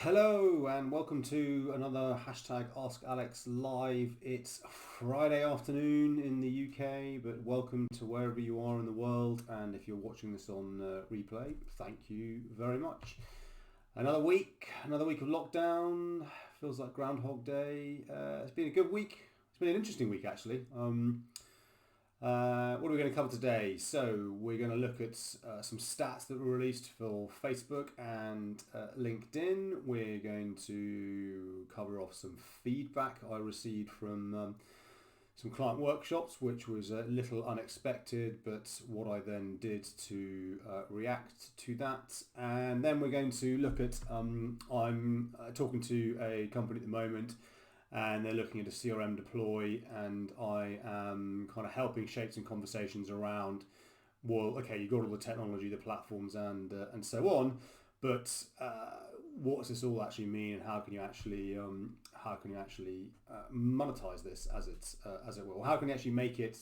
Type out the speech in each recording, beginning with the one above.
Hello and welcome to another hashtag Ask Alex Live. It's Friday afternoon in the UK, but welcome to wherever you are in the world. And if you're watching this on replay, thank you very much. Another week of lockdown. Feels like Groundhog Day. It's been a good week. It's been an interesting week actually. What are we going to cover today? So we're going to look at some stats that were released for Facebook and LinkedIn. We're going to cover off some feedback I received from some client workshops, which was a little unexpected, but what I then did to react to that. And then we're going to look at, I'm talking to a company at the moment, and they're looking at a CRM deploy, and I am kind of helping shape some conversations around, well, okay, you've got all the technology, the platforms, and so on, but what does this all actually mean, and how can you actually monetize this as it will? How can you actually make it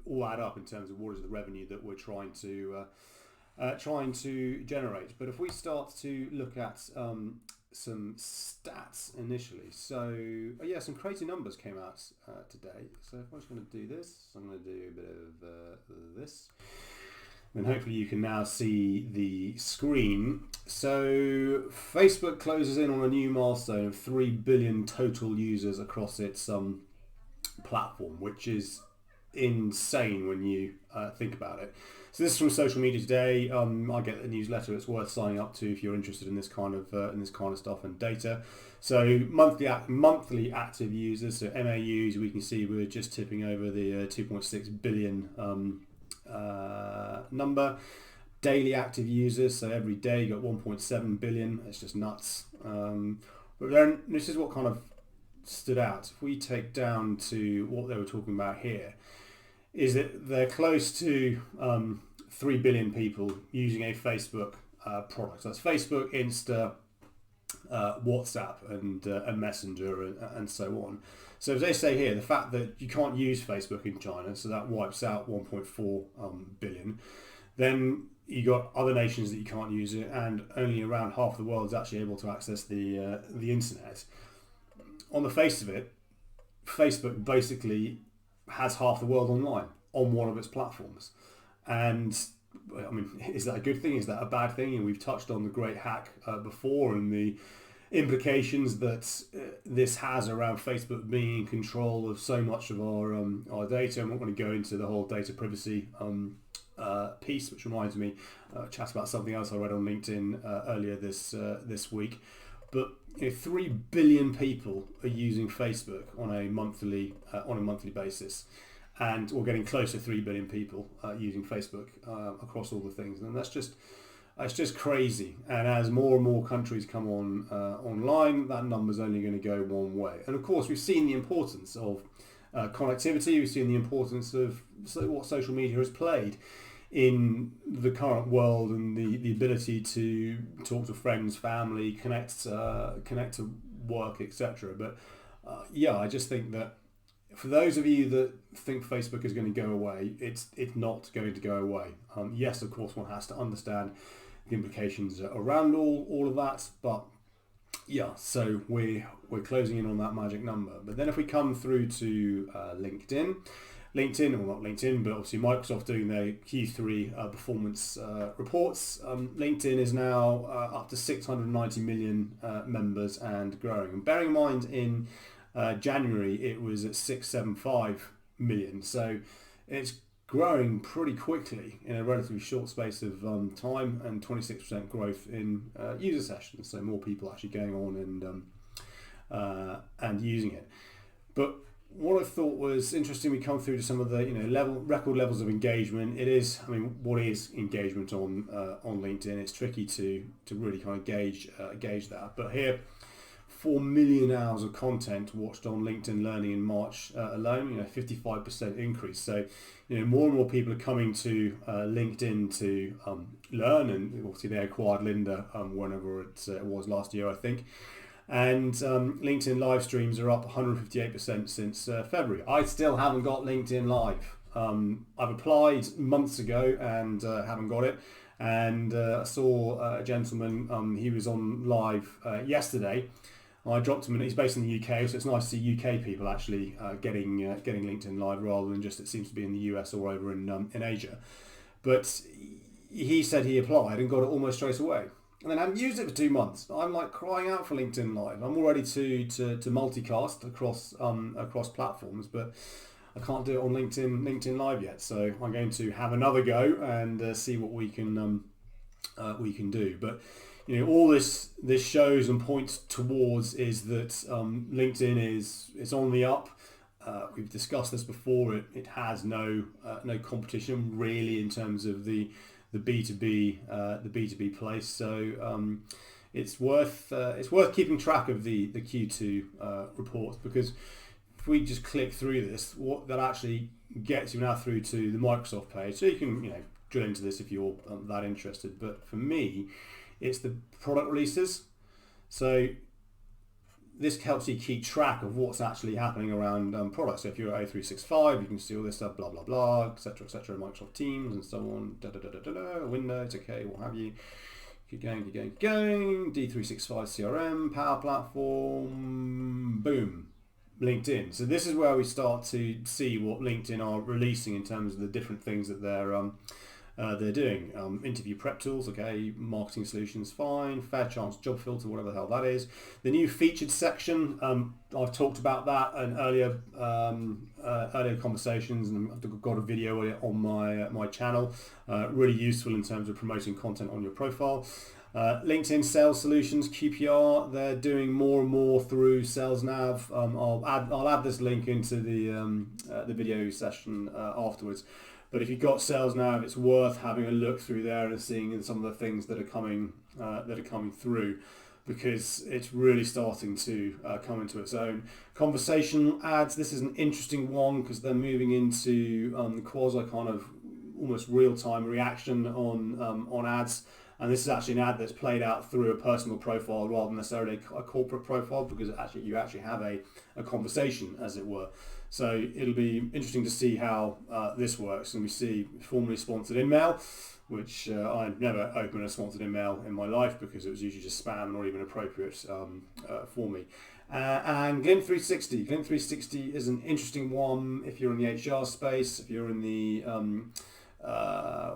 all add up in terms of what is the revenue that we're trying to generate? But if we start to look at some stats initially. So some crazy numbers came out today. So if I'm just going to do this, I'm going to do a bit of this. And hopefully you can now see the screen. So Facebook closes in on a new milestone of 3 billion total users across its platform, which is insane when you think about it. So this is from Social Media Today. I get a newsletter. It's worth signing up to if you're interested in this kind of stuff and data. So monthly active users, so MAUs, we can see we're just tipping over the 2.6 billion number. Daily active users, so every day you got 1.7 billion. It's just nuts. But then this is what kind of stood out. If we take down to what they were talking about here, is that they're close to 3 billion people using a Facebook product. So that's Facebook, Insta, WhatsApp, and Messenger, and so on. So as they say here, the fact that you can't use Facebook in China, so that wipes out 1.4 billion. Then you got other nations that you can't use it, and only around half the world is actually able to access the internet. On the face of it, Facebook basically has half the world online on one of its platforms. And I mean, is that a good thing? Is that a bad thing? And we've touched on the great hack before, and the implications that this has around Facebook being in control of so much of our data. I'm not going to go into the whole data privacy piece, which reminds me, chat about something else I read on LinkedIn earlier this week. But 3 billion people are using Facebook on a monthly basis, and we're getting close to 3 billion people using Facebook across all the things, and that's just crazy. And as more and more countries come on online, that number's only going to go one way. And of course, we've seen the importance of connectivity. We've seen the importance of what social media has played in the current world, and the ability to talk to friends, family, connect to work, etc. But I just think that for those of you that think Facebook is going to go away, it's not going to go away. Yes, of course, one has to understand the implications around all of that, but so we're closing in on that magic number. But then if we come through to LinkedIn, well, not LinkedIn, but obviously Microsoft doing their Q3 performance reports. LinkedIn is now up to 690 million members and growing. And bearing in mind, in January it was at 675 million. So it's growing pretty quickly in a relatively short space of time, and 26% growth in user sessions. So more people actually going on and using it. But what I thought was interesting, we come through to some of the record levels of engagement. It is, what is engagement on LinkedIn? It's tricky to really kind of gauge that. But here, 4 million hours of content watched on LinkedIn Learning in March alone. 55% increase. So more and more people are coming to LinkedIn to learn, and obviously they acquired Linda whenever it was last year, I think. And LinkedIn live streams are up 158% since February. I still haven't got LinkedIn Live. I've applied months ago and haven't got it. And I saw a gentleman, he was on live yesterday. I dropped him, and he's based in the UK, so it's nice to see UK people actually getting LinkedIn Live rather than just it seems to be in the US or over in Asia. But he said he applied and got it almost straight away, and then hadn't used it for 2 months. I'm like crying out for LinkedIn Live. I'm all ready to multicast across platforms, but I can't do it on LinkedIn Live yet. So I'm going to have another go and see what we can do. But all this shows and points towards is that LinkedIn is on the up. We've discussed this before. It has no competition really in terms of the B2B place. So it's worth keeping track of the Q2 reports, because if we just click through this, what that actually gets you now through to the Microsoft page. So you can drill into this if you're that interested. But for me, it's the product releases. So this helps you keep track of what's actually happening around products. So if you're at A365, you can see all this stuff, blah, blah, blah, etc., Microsoft Teams and so on, Windows, okay, what have you. Keep going. D365 CRM, Power Platform, boom, LinkedIn. So this is where we start to see what LinkedIn are releasing in terms of the different things that they're doing. Interview prep tools, okay, marketing solutions, fine, fair chance job filter, whatever the hell that is. The new featured section, I've talked about that in earlier conversations, and I've got a video on my channel. Really useful in terms of promoting content on your profile. LinkedIn Sales Solutions, QPR, they're doing more and more through Sales Nav. I'll add this link into the video session afterwards. But if you've got Sales Nav, it's worth having a look through there and seeing some of the things that are coming through, because it's really starting to come into its own. Conversational ads. This is an interesting one because they're moving into the quasi kind of almost real-time reaction on ads. And this is actually an ad that's played out through a personal profile rather than necessarily a corporate profile, because you actually have a conversation, as it were. So it'll be interesting to see how this works. And we see formally sponsored email, which I've never opened a sponsored email in my life because it was usually just spam and not even appropriate for me. And Glint 360. Glint 360 is an interesting one if you're in the HR space, if you're in the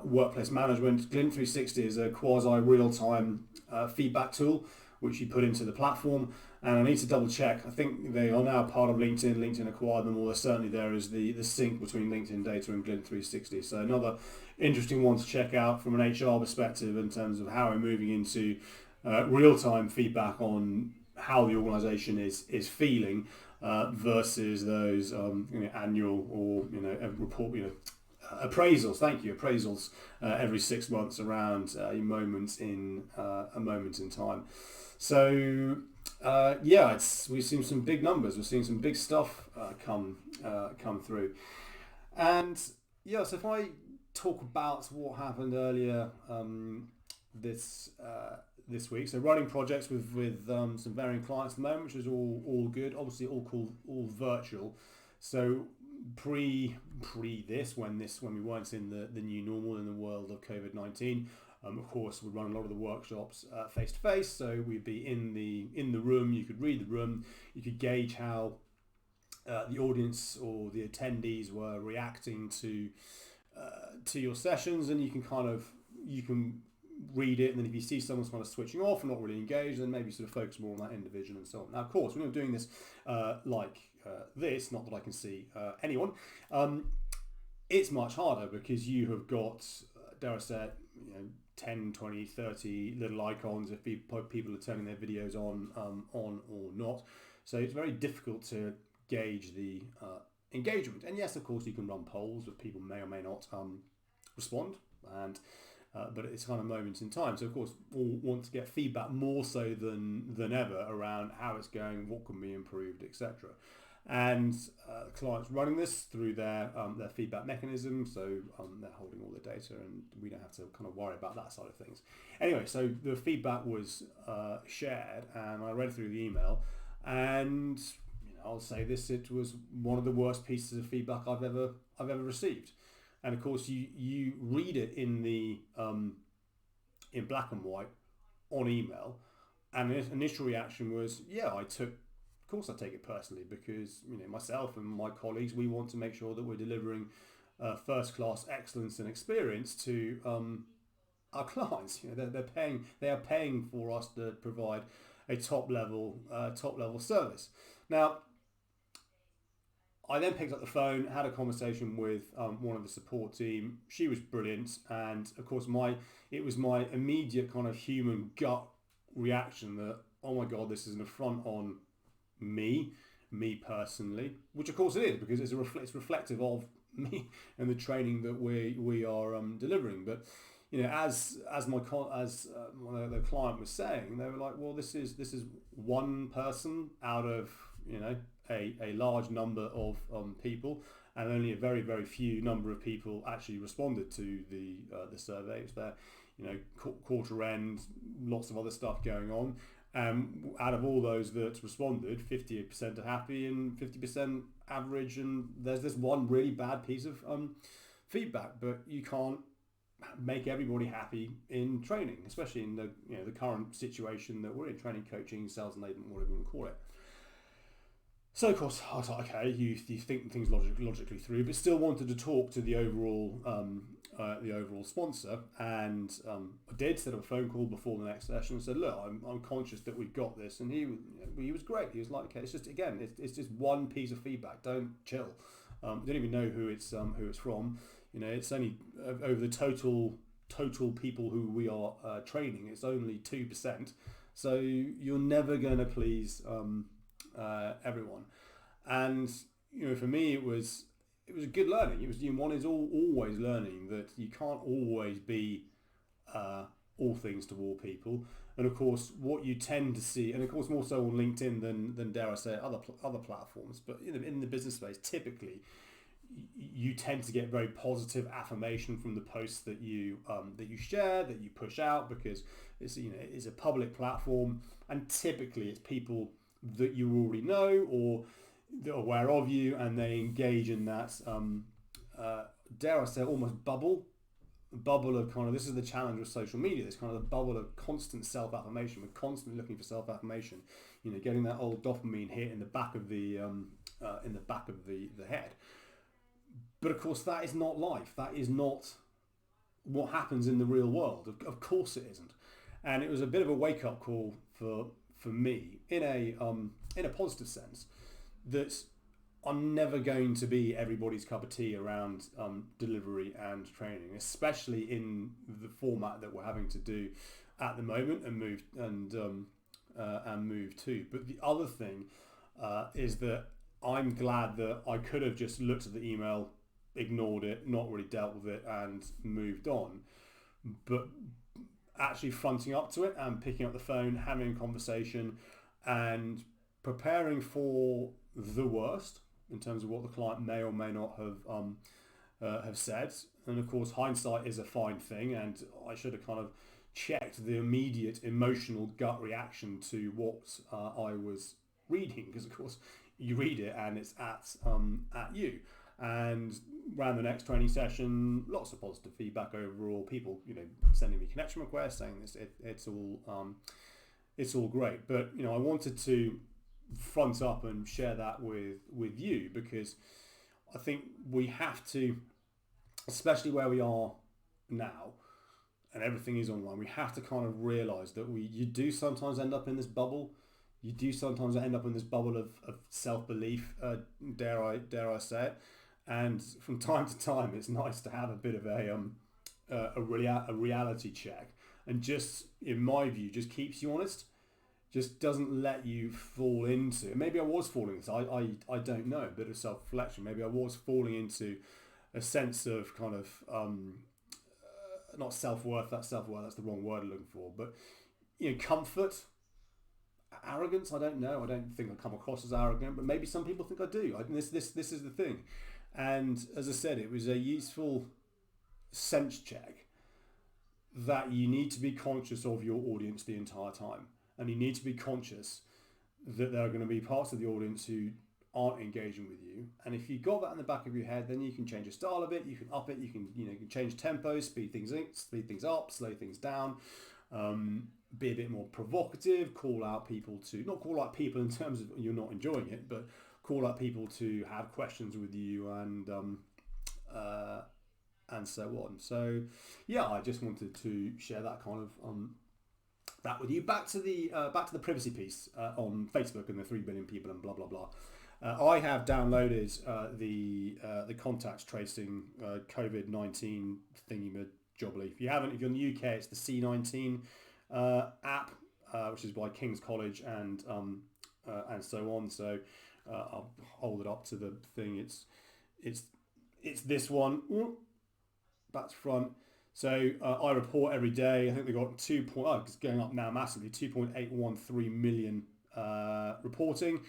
workplace management. Glint 360 is a quasi real-time feedback tool which you put into the platform, and I need to double check. I think they are now part of LinkedIn. LinkedIn acquired them, or certainly there is the sync between LinkedIn data and Glint 360. So another interesting one to check out from an HR perspective in terms of how we're moving into real-time feedback on how the organisation is feeling versus those annual or report appraisals. Thank you, appraisals every 6 months around a moment in time. So we've seen some big numbers. We're seeing some big stuff come through, and so if I talk about what happened earlier this week, so running projects with some varying clients at the moment, which is all good. Obviously, all virtual. So pre this, when we weren't in the new normal in the world of COVID-19. Of course, we'd run a lot of the workshops face to face, so we'd be in the room. You could read the room. You could gauge how the audience or the attendees were reacting to your sessions, and you can read it. And then if you see someone's kind of switching off and not really engaged, then maybe sort of focus more on that individual and so on. Now, of course, when you're doing this this, not that I can see anyone, it's much harder because you have got, dare I say, 10, 20, 30 little icons if people are turning their videos on or not. So it's very difficult to gauge the engagement. And yes, of course, you can run polls, but people may or may not respond. But it's kind of moments in time. So of course, we'll want to get feedback more so than ever around how it's going, what can be improved, etc. And clients running this through their feedback mechanism, so they're holding all the data, and we don't have to kind of worry about that side of things. Anyway, so the feedback was shared, and I read through the email, and I'll say this: it was one of the worst pieces of feedback I've ever received. And of course, you read it in the in black and white on email, and the initial reaction was, yeah, of course I take it personally, because myself and my colleagues, we want to make sure that we're delivering first class excellence and experience to our clients. They are paying for us to provide a top level service. Now, I then picked up the phone, had a conversation with one of the support team. She was brilliant, and of course, it was my immediate kind of human gut reaction that, oh my god, this is an affront on me personally, which of course it is, because it's reflective of me and the training that we are delivering. But as the client was saying, they were like, well, this is one person out of a large number of people, and only a very, very few number of people actually responded to the survey. It's there, quarter end, lots of other stuff going on. Out of all those that responded, 58% are happy and 50% average, and there's this one really bad piece of feedback. But you can't make everybody happy in training, especially in the current situation that we're in, training, coaching, sales enablement, whatever you want to call it. So of course I was like, okay, you think things logically through, but still wanted to talk to the overall sponsor, and I did set up a phone call before the next session and said, look, I'm conscious that we've got this, and he was great. He was like, okay, it's just one piece of feedback. Don't chill. Don't even know who it's from. It's only over the total people who we are training. It's only 2%. So you're never going to please everyone. And for me, it was a good learning. It was one is always learning that you can't always be all things to all people. And of course, what you tend to see, and of course more so on LinkedIn than dare I say other platforms, but in the business space, typically you tend to get very positive affirmation from the posts that you share, that you push out, because it's a public platform, and typically it's people that you already know or that are aware of you, and they engage in that dare I say almost bubble of kind of, this is the challenge with social media, this kind of the bubble of constant self-affirmation. We're constantly looking for self-affirmation, getting that old dopamine hit in the back of the head. But of course that is not life. That is not what happens in the real world. Of course it isn't. And it was a bit of a wake-up call for me in a positive sense, that I'm never going to be everybody's cup of tea around delivery and training, especially in the format that we're having to do at the moment and move to. But the other thing is that I'm glad that I could have just looked at the email, ignored it, not really dealt with it, and moved on. But actually fronting up to it and picking up the phone, having a conversation, and preparing for the worst in terms of what the client may or may not have said. And of course, hindsight is a fine thing, and I should have kind of checked the immediate emotional gut reaction to what I was reading, because of course you read it and it's at you. And ran the next training session, lots of positive feedback overall. People, sending me connection requests saying it's all great. But I wanted to front up and share that with you, because I think we have to, especially where we are now, and everything is online, we have to kind of realise that you do sometimes end up in this bubble. You do sometimes end up in this bubble of self-belief, dare I say it. And from time to time, it's nice to have a bit of a reality check, and just, in my view, just keeps you honest, just doesn't let you fall into. Maybe I was falling into. I don't know. A bit of self-reflection. Maybe I was falling into a sense of kind of not self-worth. That's the wrong word I'm looking for. But comfort, arrogance. I don't know. I don't think I come across as arrogant, but maybe some people think I do. This is the thing. And as I said, it was a useful sense check that you need to be conscious of your audience the entire time. And you need to be conscious that there are going to be parts of the audience who aren't engaging with you. And if you've got that in the back of your head, then you can change your style of it, you can up it, you can change tempos, speed things up, slow things down, be a bit more provocative, not call out people in terms of you're not enjoying it, but call out people to have questions with you and so on. So yeah, I just wanted to share that kind of that with you. Back to the privacy piece on Facebook and the 3 billion people and blah blah blah. I have downloaded the contacts tracing COVID-19 thingy-majobly. If you're in the UK, it's the C19 app, which is by King's College and so on. So I'll hold it up to the thing. It's this one. Ooh, that's front. So I report every day. I think they've got it's going up now massively, 2.813 million reporting,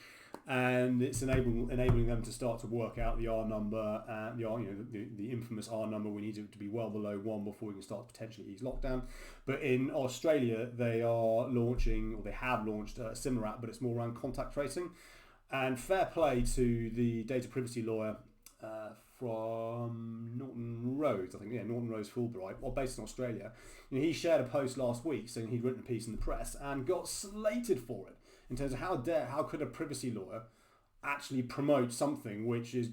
and it's enabling them to start to work out the R number and the infamous R number. We need it to be well below 1 before we can start to potentially ease lockdown. But in Australia, they have launched a similar app, but it's more around contact tracing. And fair play to the data privacy lawyer from Norton Rose, I think, Norton Rose Fulbright, based in Australia. He shared a post last week saying he'd written a piece in the press and got slated for it in terms of how could a privacy lawyer actually promote something which is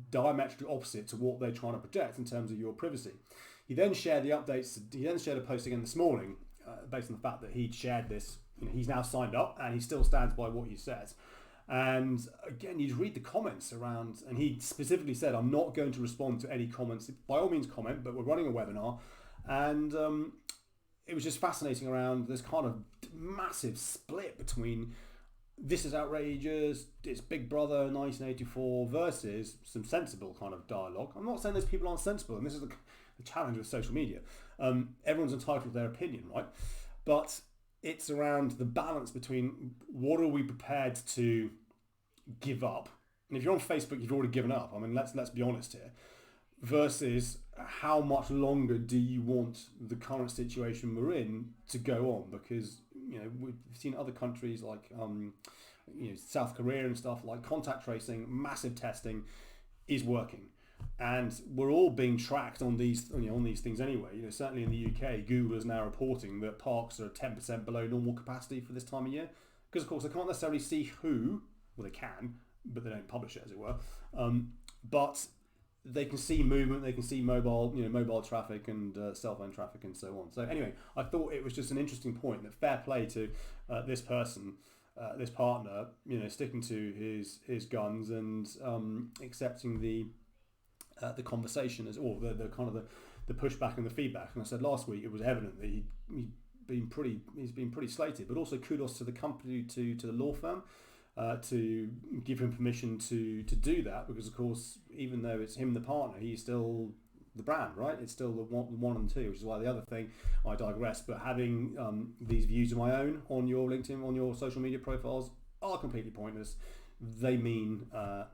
diametrically opposite to what they're trying to protect in terms of your privacy. He then shared the updates. He then shared a post again this morning based on the fact that he'd shared this. He's now signed up and he still stands by what he says. And again, you read the comments around, and he specifically said, I'm not going to respond to any comments. By all means comment, but we're running a webinar. And it was just fascinating around this kind of massive split between this is outrageous, it's Big Brother 1984 versus some sensible kind of dialogue. I'm not saying those people aren't sensible, and this is the challenge with social media. Everyone's entitled to their opinion, right? But it's around the balance between what are we prepared to give up, and if you're on Facebook, you've already given up. I mean, let's be honest here. Versus how much longer do you want the current situation we're in to go on? Because we've seen other countries like South Korea and stuff, like contact tracing, massive testing is working. And we're all being tracked on these things anyway. Certainly in the UK, Google is now reporting that parks are 10% below normal capacity for this time of year. Because of course they can't necessarily see who, well they can, but they don't publish it as it were. But they can see movement, they can see mobile traffic and cell phone traffic and so on. So anyway, I thought it was just an interesting point that fair play to this person, this partner, sticking to his guns and accepting the conversation the pushback and the feedback. And I said last week it was evident that he's been pretty slated, but also kudos to the company, to the law firm, to give him permission to do that, because of course even though it's him the partner, he's still the brand, right? It's still the one and two, which is why the other thing, I digress, but having these views of my own on your LinkedIn, on your social media profiles are completely pointless. They mean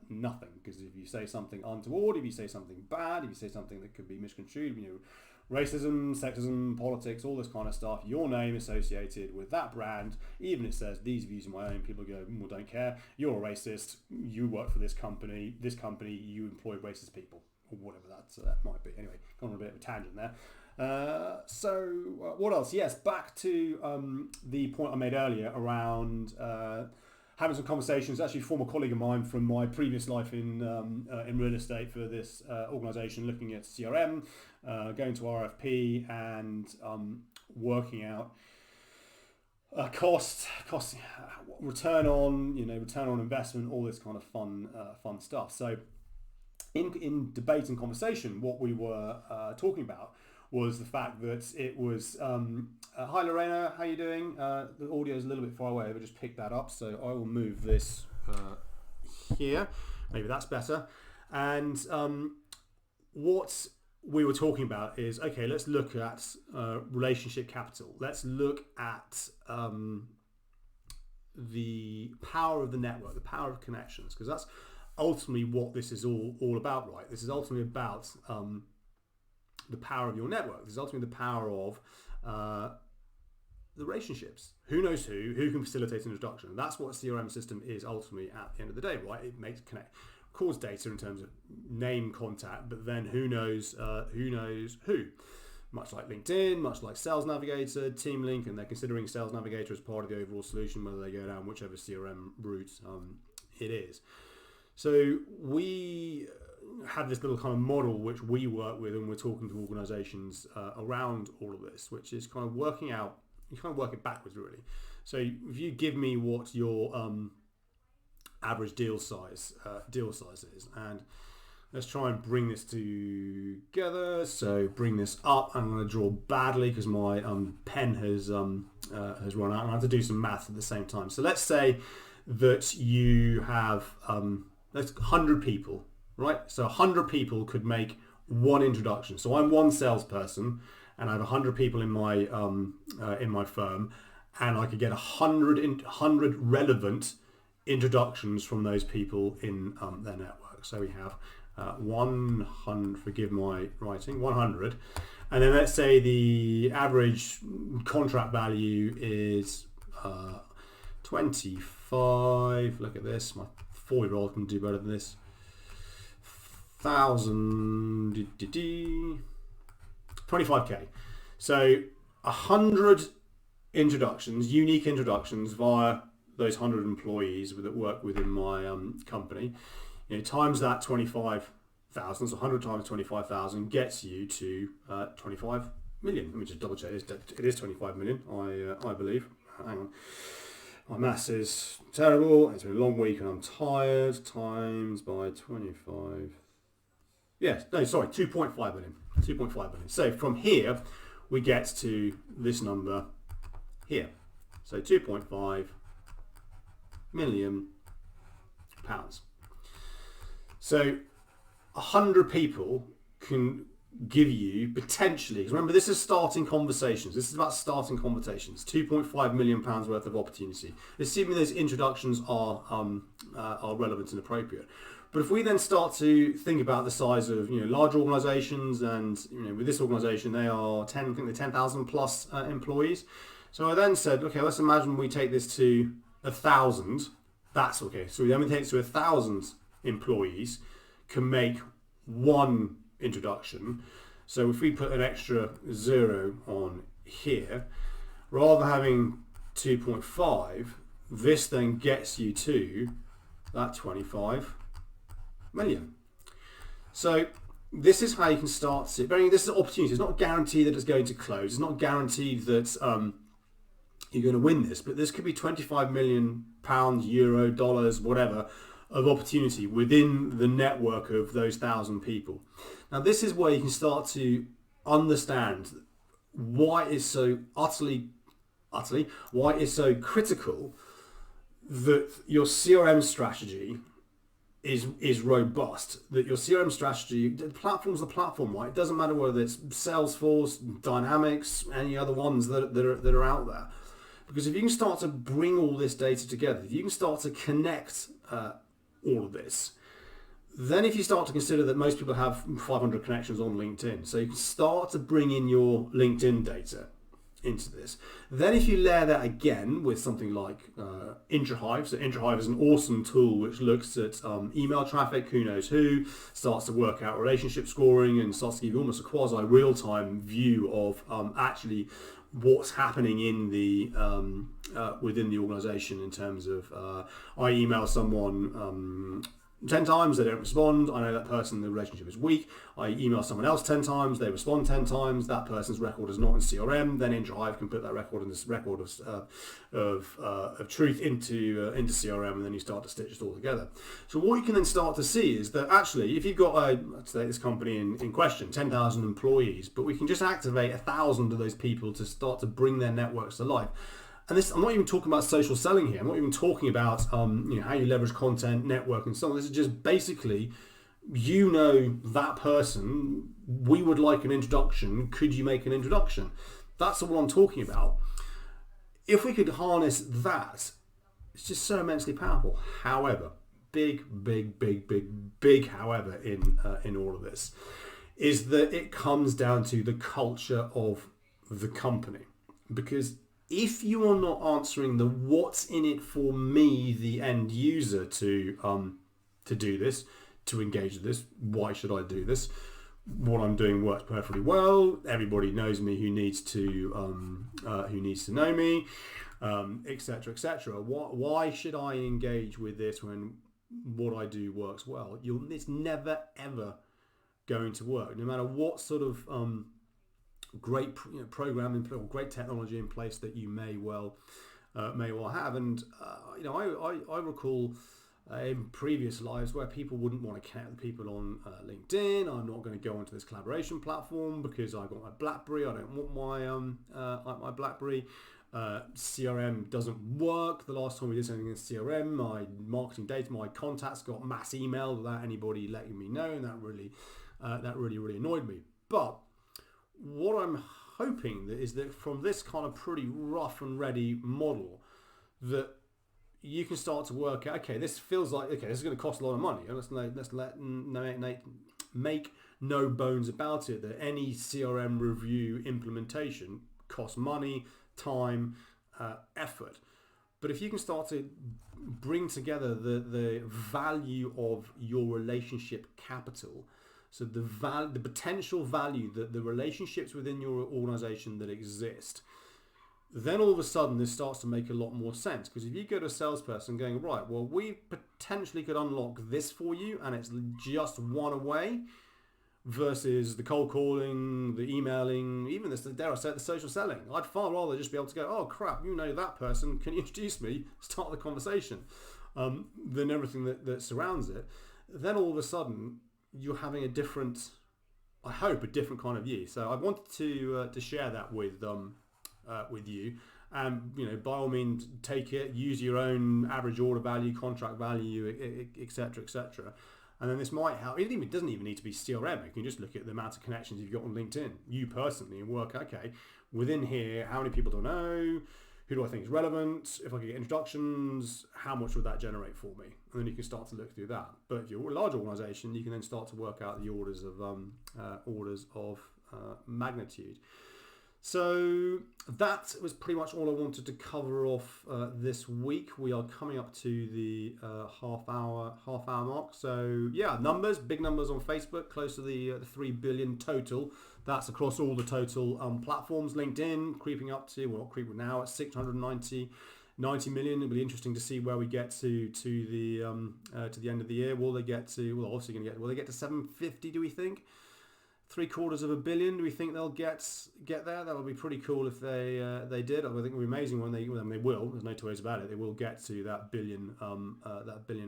nothing, because if you say something untoward, if you say something bad, if you say something that could be misconstrued, racism, sexism, politics, all this kind of stuff, your name associated with that brand, even if it says these views are my own, people go, well, don't care, you're a racist, you work for this company, you employ racist people, or whatever that might be. Anyway, gone on a bit of a tangent there. So what else? Yes, back to the point I made earlier around having some conversations. Actually, a former colleague of mine from my previous life in real estate for this organisation, looking at CRM, going to RFP, and working out cost, return on investment, all this kind of fun stuff. So, in debate and conversation, what we were talking about was the fact that it was, hi Lorena, how you doing? The audio is a little bit far away, but just pick that up. So I will move this here. Maybe that's better. And what we were talking about is, okay, let's look at relationship capital. Let's look at the power of the network, the power of connections, because that's ultimately what this is all about, right? This is ultimately about the power of your network. This is ultimately the power of the relationships. Who knows who can facilitate an introduction? That's what a CRM system is ultimately at the end of the day, right? It makes records data in terms of name, contact, but then who knows who. Much like LinkedIn, much like Sales Navigator, Team Link, and they're considering Sales Navigator as part of the overall solution, whether they go down whichever CRM route it is. So we have this little kind of model which we work with, and we're talking to organizations around all of this, which is kind of working out, you kind of work it backwards really. So if you give me what your average deal size is, and let's try and bring this together. So bring this up. I'm going to draw badly because my pen has run out, and I have to do some math at the same time. So let's say that you have 100 people, right? So 100 people could make one introduction. So I'm one salesperson, and I have 100 people in my firm, and I could get 100 relevant introductions from those people in their network. So we have 100, forgive my writing, 100, and then let's say the average contract value is 25. Look at this, my 4-year-old can do better than this. 25k. So 100 introductions, unique introductions via those 100 employees that work within my company. Times that 25,000, so 100 times 25,000 gets you to 25 million. Let me just double check. It is 25 million, I believe. Hang on. My maths is terrible. It's been a long week and I'm tired. Times by 25. Yes, no, sorry, 2.5 million. 2.5 million. So from here, we get to this number here. So 2.5 million pounds. So 100 people can give you potentially, because remember this is starting conversations. This is about starting conversations. 2.5 million pounds worth of opportunity, assuming those introductions are relevant and appropriate. But if we then start to think about the size of large organisations, and with this organisation they are 10,000 plus employees. So I then said, okay, let's imagine we take this to 1,000. That's okay. So then we take it to 1,000 employees can make one introduction. So if we put an extra 0 on here, rather than having 2.5, this then gets you to that 25 million. So this is how you can start to, this is an opportunity. It's not guaranteed that it's going to close. It's not guaranteed that you're going to win this, but this could be 25 million pounds, euro, dollars, whatever, of opportunity within the network of those 1,000 people. Now this is where you can start to understand why it's so why it's so critical that your CRM strategy is robust, that your CRM strategy, the platform's the platform, right? It doesn't matter whether it's Salesforce, Dynamics, any other ones that are out there. Because if you can start to bring all this data together, if you can start to connect all of this, then if you start to consider that most people have 500 connections on LinkedIn, so you can start to bring in your LinkedIn data into this. Then if you layer that again with something like IntraHive, so IntraHive is an awesome tool which looks at email traffic, who knows who, starts to work out relationship scoring, and starts to give you almost a quasi real-time view of actually what's happening in the within the organization in terms of I email someone 10 times, they don't respond, I know that person, the relationship is weak. I email someone else 10 times, they respond 10 times, that person's record is not in CRM. Then IntraHive can put that record in this record of truth into CRM, and then you start to stitch it all together. So what you can then start to see is that actually, if you've got let's say this company in question, 10,000 employees, but we can just activate 1,000 of those people to start to bring their networks to life. And this, I'm not even talking about social selling here. I'm not even talking about how you leverage content, network, and so on. This is just basically, that person, we would like an introduction. Could you make an introduction? That's all I'm talking about. If we could harness that, it's just so immensely powerful. However, big however in all of this is that it comes down to the culture of the company, because if you are not answering the what's in it for me, the end user, to do this, to engage with this, why should I do this? What I'm doing works perfectly well. Everybody knows me who needs to know me, etc., etc. Why should I engage with this when what I do works well? It's never ever going to work, no matter what sort of great programming or great technology in place that you may well have. And I recall in previous lives where people wouldn't want to connect with people on LinkedIn. I'm not going to go onto this collaboration platform because I've got my BlackBerry. I don't want my BlackBerry. CRM doesn't work. The last time we did something in CRM, my marketing data, my contacts got mass emailed without anybody letting me know, and that really annoyed me. But what I'm hoping is that from this kind of pretty rough and ready model, that you can start to work out, okay, this feels like, okay, this is going to cost a lot of money. Make no bones about it that any CRM review implementation costs money, time, effort. But if you can start to bring together the value of your relationship capital, so the potential value, the relationships within your organization that exist, then all of a sudden this starts to make a lot more sense. Because if you go to a salesperson going, right, well, we potentially could unlock this for you and it's just one away, versus the cold calling, the emailing, even this, dare I say, the social selling. I'd far rather just be able to go, oh crap, you know that person, can you introduce me, start the conversation, than everything that surrounds it. Then all of a sudden you're having a different kind of view. So I wanted to share that with you, and by all means take it, use your own average order value, contract value, etc., etc. And then this might help. It doesn't even need to be CRM. You can just look at the amount of connections you've got on LinkedIn, you personally, and work, okay, within here, how many people do I know? Who do I think is relevant? If I could get introductions, how much would that generate for me? And then you can start to look through that. But if you're a large organization, you can then start to work out the orders of magnitude. So that was pretty much all I wanted to cover off this week. We are coming up to the half hour mark. So yeah, big numbers on Facebook, close to the 3 billion total. That's across all the total platforms. LinkedIn creeping up to, well, not creeping now at 690 million. It'll be interesting to see where we get to the end of the year. Will they get to 750? Do we think? $750 million? Do we think they'll get there? That would be pretty cool if they did. I think it would be amazing when they will. There's no two ways about it. They will get to that billion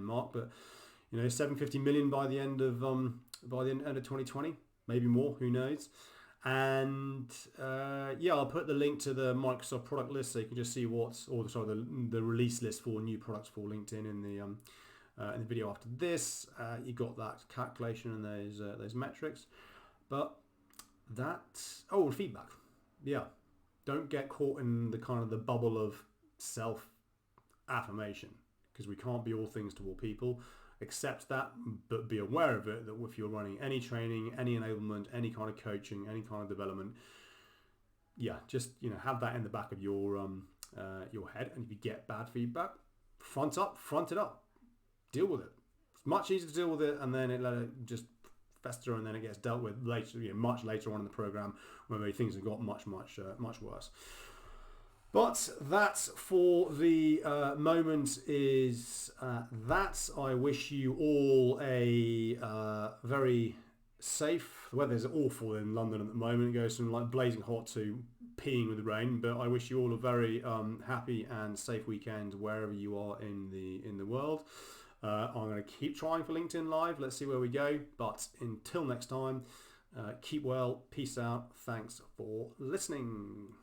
mark. But 750 million by the end of 2020, maybe more. Who knows? And I'll put the link to the Microsoft product list so you can just see the release list for new products for LinkedIn in the video after this. You got that calculation and those metrics. But feedback. Yeah. Don't get caught in the kind of the bubble of self-affirmation, because we can't be all things to all people. Accept that, but be aware of it, that if you're running any training, any enablement, any kind of coaching, any kind of development, just have that in the back of your head. And if you get bad feedback, front it up. Deal with it. It's much easier to deal with it and then let it just fester, and then it gets dealt with later, much later on in the program, when maybe things have got much worse. But that for the moment is that. I wish you all a very safe. The weather's awful in London at the moment. It goes from like blazing hot to peeing with the rain. But I wish you all a very happy and safe weekend wherever you are in the world. I'm going to keep trying for LinkedIn Live. Let's see where we go. But until next time, keep well. Peace out. Thanks for listening.